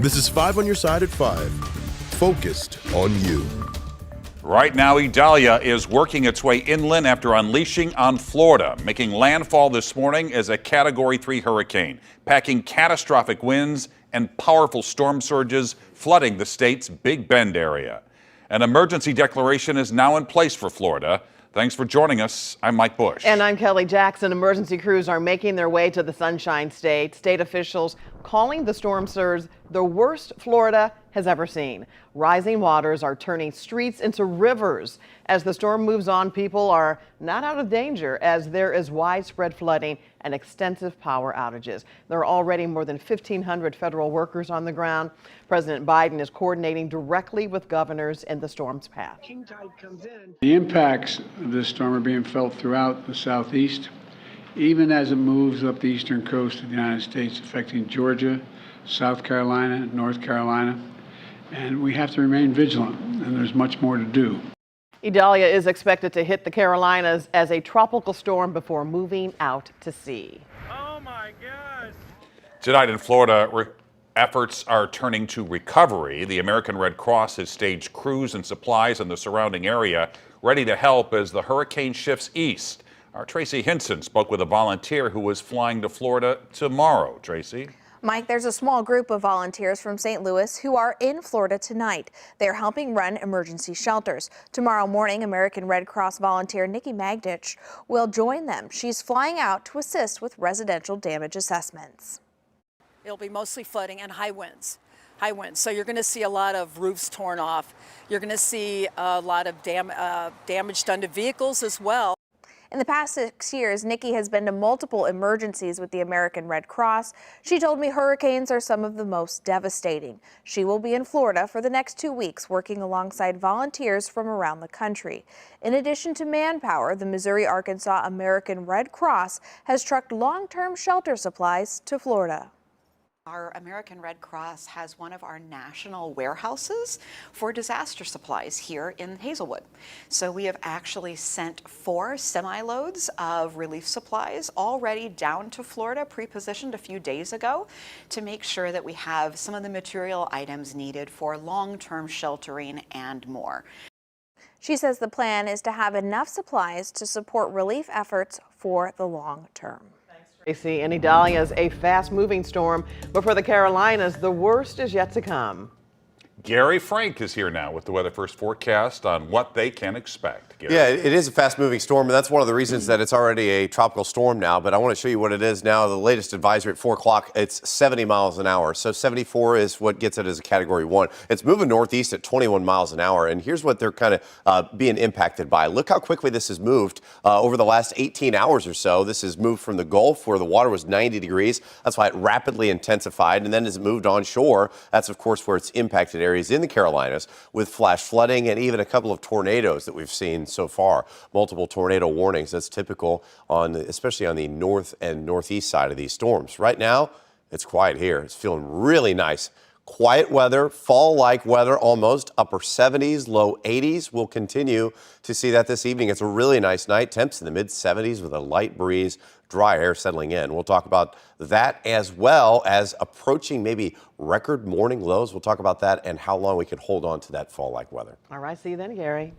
This is 5 on your side at 5. Focused on you. Right now, Idalia is working its way inland after unleashing on Florida, making landfall this morning as a Category 3 hurricane, packing catastrophic winds and powerful storm surges flooding the state's Big Bend area. An emergency declaration is now in place for Florida. Thanks for joining us. I'm Mike Bush. And I'm Kelly Jackson. Emergency crews are making their way to the Sunshine State. State officials calling the storm surge the worst Florida has ever seen. Rising waters are turning streets into rivers. As the storm moves on, people are not out of danger as there is widespread flooding and extensive power outages. There are already more than 1,500 federal workers on the ground. President Biden is coordinating directly with governors in the storm's path. The impacts of this storm are being felt throughout the southeast, even as it moves up the eastern coast of the United States, affecting Georgia, South Carolina, North Carolina. And we have to remain vigilant, and there's much more to do. Idalia is expected to hit the Carolinas as a tropical storm before moving out to sea. Oh my gosh. Tonight in Florida, efforts are turning to recovery. The American Red Cross has staged crews and supplies in the surrounding area, ready to help as the hurricane shifts east. Our Tracy Hinson spoke with a volunteer who is flying to Florida tomorrow. Tracy? Mike, there's a small group of volunteers from St. Louis who are in Florida tonight. They're helping run emergency shelters. Tomorrow morning, American Red Cross volunteer Nikki Magdich will join them. She's flying out to assist with residential damage assessments. It'll be mostly flooding and high winds. So you're going to see a lot of roofs torn off. You're going to see a lot of damage done to vehicles as well. In the past 6 years, Nikki has been to multiple emergencies with the American Red Cross. She told me hurricanes are some of the most devastating. She will be in Florida for the next 2 weeks, working alongside volunteers from around the country. In addition to manpower, the Missouri-Arkansas American Red Cross has trucked long-term shelter supplies to Florida. Our American Red Cross has one of our national warehouses for disaster supplies here in Hazelwood. So we have actually sent 4 semi-loads of relief supplies already down to Florida, pre-positioned a few days ago, to make sure that we have some of the material items needed for long-term sheltering and more. She says the plan is to have enough supplies to support relief efforts for the long term. Tracy, and Idalia is a fast-moving storm, but for the Carolinas, the worst is yet to come. Gary Frank is here now with the Weather First forecast on what they can expect. Gary. Yeah, it is a fast-moving storm, and that's one of the reasons that it's already a tropical storm now. But I want to show you what it is now. The latest advisory at 4 o'clock, it's 70 miles an hour. So 74 is what gets it as a Category 1. It's moving northeast at 21 miles an hour, and here's what they're kind of being impacted by. Look how quickly this has moved over the last 18 hours or so. This has moved from the Gulf, where the water was 90 degrees. That's why it rapidly intensified, and then as it moved onshore, that's, of course, where it's impacted areas in the Carolinas with flash flooding and even a couple of tornadoes that we've seen so far. Multiple tornado warnings. That's typical especially on the north and northeast side of these storms. Right now, it's quiet here. It's feeling really nice. Quiet weather, fall-like weather, almost upper 70s, low 80s. We'll continue to see that this evening. It's a really nice night. Temps in the mid-70s with a light breeze, dry air settling in. We'll talk about that as well as approaching maybe record morning lows. We'll talk about that and how long we can hold on to that fall-like weather. All right, see you then, Gary.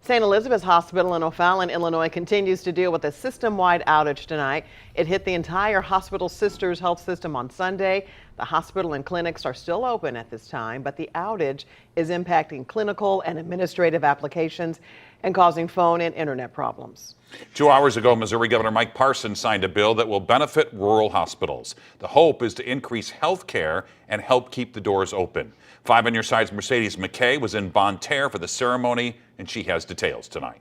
St. Elizabeth's Hospital in O'Fallon, Illinois continues to deal with a system-wide outage tonight. It hit the entire hospital sisters health system on Sunday. The hospital and clinics are still open at this time, but the outage is impacting clinical and administrative applications and causing phone and internet problems. 2 hours ago, Missouri Governor Mike Parson signed a bill that will benefit rural hospitals. The hope is to increase health care and help keep the doors open. 5 on your side's Mercedes McKay was in Bonne Terre for the ceremony, and she has details tonight.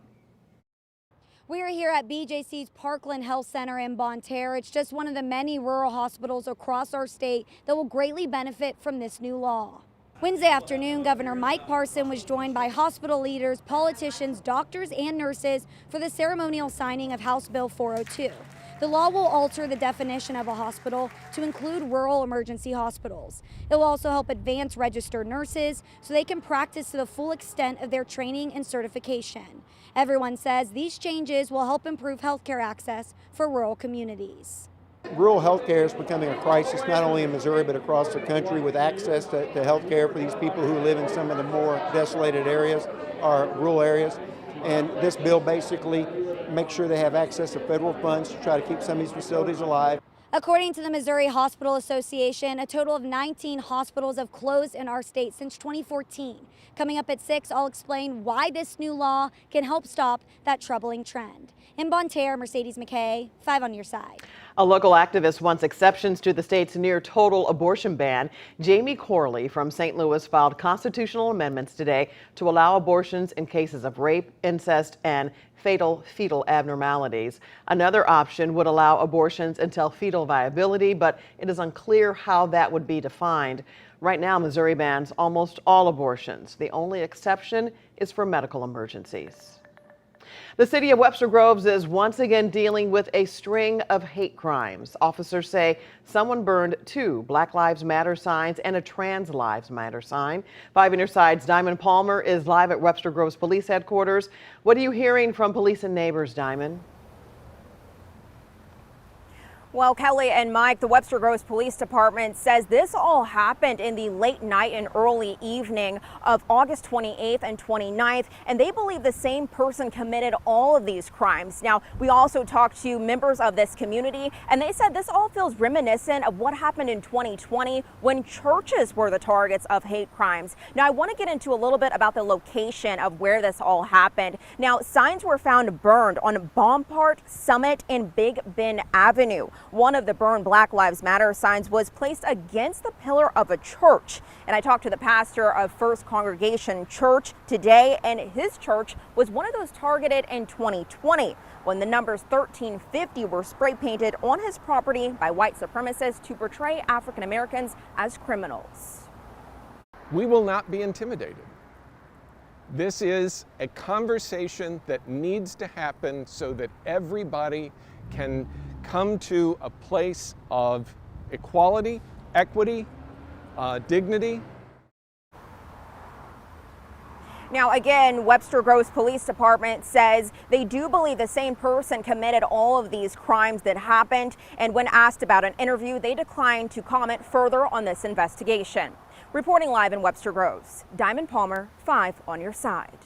We are here at BJC's Parkland Health Center in Bonne Terre. It's just one of the many rural hospitals across our state that will greatly benefit from this new law. Wednesday afternoon, Governor Mike Parson was joined by hospital leaders, politicians, doctors, and nurses for the ceremonial signing of House Bill 402. The law will alter the definition of a hospital to include rural emergency hospitals. It will also help advance registered nurses so they can practice to the full extent of their training and certification. Everyone says these changes will help improve healthcare access for rural communities. Rural health care is becoming a crisis, not only in Missouri, but across the country, with access to health care for these people who live in some of the more desolated areas or rural areas. And this bill basically makes sure they have access to federal funds to try to keep some of these facilities alive. According to the Missouri Hospital Association, a total of 19 hospitals have closed in our state since 2014. Coming up at 6, I'll explain why this new law can help stop that troubling trend. In Bonne Terre, Mercedes McKay, 5 on your side. A local activist wants exceptions to the state's near-total abortion ban. Jamie Corley from St. Louis filed constitutional amendments today to allow abortions in cases of rape, incest, and fatal fetal abnormalities. Another option would allow abortions until fetal viability, but it is unclear how that would be defined. Right now, Missouri bans almost all abortions. The only exception is for medical emergencies. The city of Webster Groves is once again dealing with a string of hate crimes. Officers say someone burned 2 Black Lives Matter signs and a Trans Lives Matter sign. 5 on your side's Diamond Palmer is live at Webster Groves Police Headquarters. What are you hearing from police and neighbors, Diamond? Well, Kelly and Mike, the Webster Groves Police Department says this all happened in the late night and early evening of August 28th and 29th, and they believe the same person committed all of these crimes. Now, we also talked to members of this community, and they said this all feels reminiscent of what happened in 2020 when churches were the targets of hate crimes. Now, I want to get into a little bit about the location of where this all happened. Now, signs were found burned on Bompart, Summit, and Big Bend Avenue. One of the burned Black Lives Matter signs was placed against the pillar of a church. And I talked to the pastor of First Congregation Church today, and his church was one of those targeted in 2020 when the numbers 1350 were spray painted on his property by white supremacists to portray African Americans as criminals. We will not be intimidated. This is a conversation that needs to happen so that everybody can come to a place of equality, equity, dignity. Now, again, Webster Groves Police Department says they do believe the same person committed all of these crimes that happened. And when asked about an interview, they declined to comment further on this investigation. Reporting live in Webster Groves, Diamond Palmer, 5 on your side.